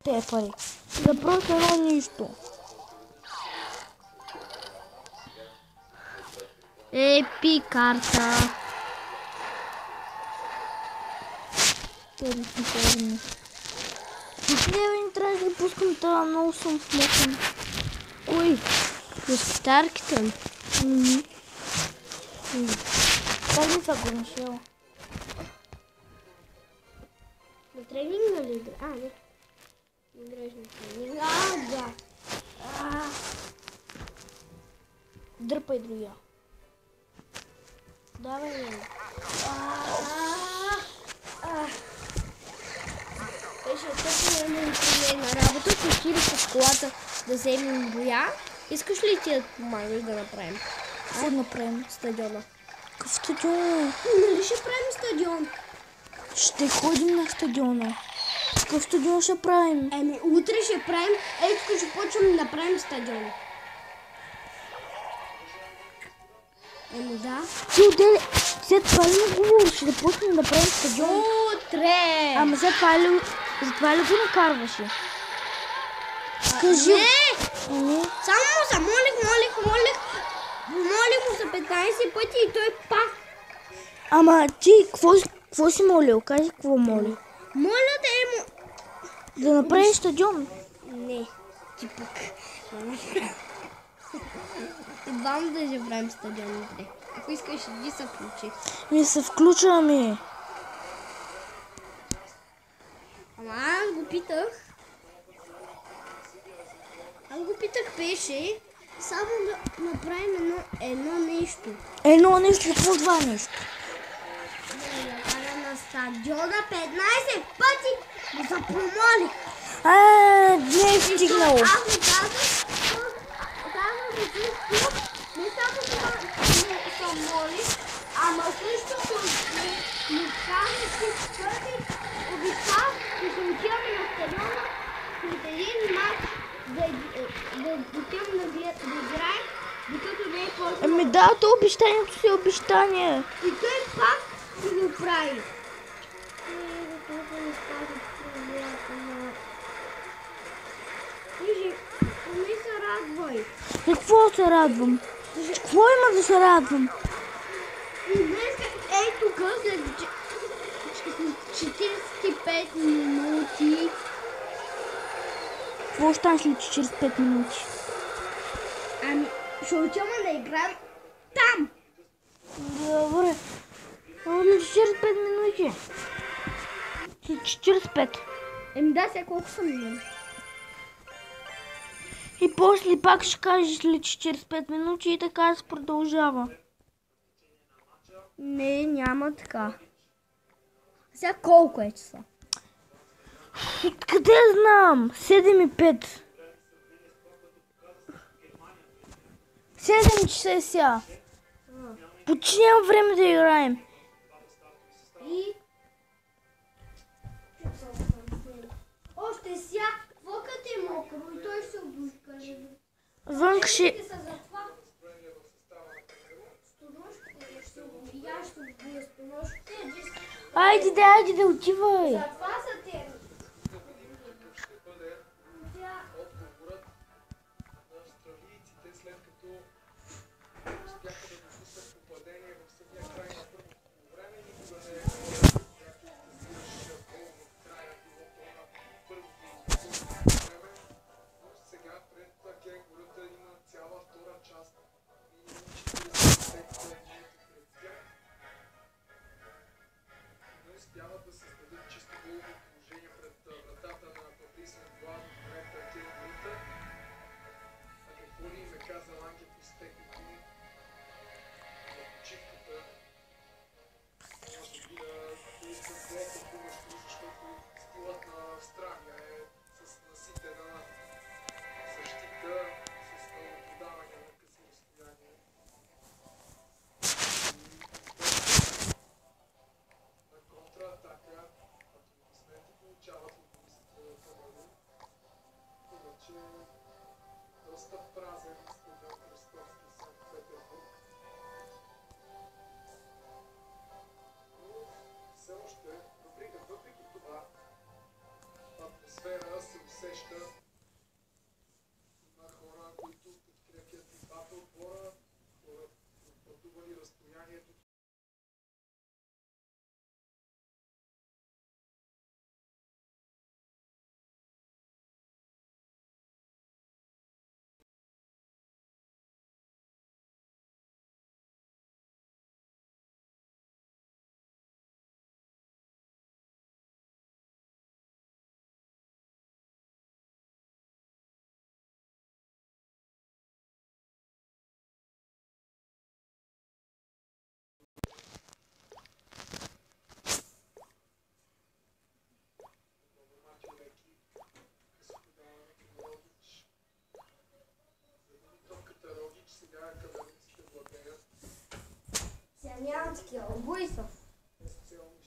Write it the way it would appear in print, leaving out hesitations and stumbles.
те пари. За просто едно нищо. Епи карта. Тези форми. Не трябва да ги пускам това, много съм смокан. Кой? Госпитарките ли? Как ли това го нашла? На тренинга ли игра? А, не. Играеш на тренинга. Да. Дърпай другия. Давай, бе. Беше тъпо на работа, ще отидеш с колата да вземем боя. Искаш ли ти да помагаш да направим? Какво да направим? Стадиона. Какъв стадион? Нали ще правим стадион? Ще ходим на стадиона. Какъв стадион ще правим? Еми, утре ще правим, тук ще почваме да правим стадион. Еми да. Ти отделя, след това ли не говориш да почнем да правим стадион? Утре! Ама след това ли, за това ли го накарваше? Кажи. Не! Ами, Само му се молих му за 15 пъти и той пак. ама ти какво си молил? Кажи какво моли? Моля да е му... Да направиш стадион. Не, ти пък. Идвам да ще правим стадион утре. Ако искаш, иди се включи. Ми се включваме. Ама аз го питах. Беше само да направим едно нещо. Едно нещо, какво това нещо? Да накара на стадиона 15 пъти да се помоли. Не е стигнало. Аз му казах, не само да се моли, ама също му казах, че първи обещах, че ще отиваме на стадиона след един мач да отиваме да играем, докато не е почнал. Ами да, то обещанието си е обещание. И той пак си го прави. Вижи, не се радвай. Какво се радвам? Какво има да се радвам? И днес, тук, след 45 минути. Какво ще стане след 45 минути? Ами, ще отиваме да играем там. Добре. Ама на 45 минути. След 45. Еми да, сега колко са минути? И после пак ще кажеш след 45 минути и така се продължава. Не, няма така. Сега колко е часа? Откъде знам? 7:05. 7 часа е сега. Почти няма време да играем. И... Още сега, вълкът е мокро и той ще обушка. Вънка ще... Айде да отивай. Затова са те. успяват да създадат чисто голово положение пред вратата на Патрисия Влад в момента Кейт. А какво ли им е казал Ангел с техники на почивката? Може би да искат доста помощи, защото стилът на Австралия е с наситена защита, с много подаване на къси разстояние. На контратака, атлетисмете получават футболистите Камерун, иначе доста празен стадион Кръстовски Санкт-Петербург. Но все още, въпреки това, атмосфера се сеща. Има хора, които подкрепят и двата отбора, хора пътували разстоянието. Сега нямам такива. Обой са.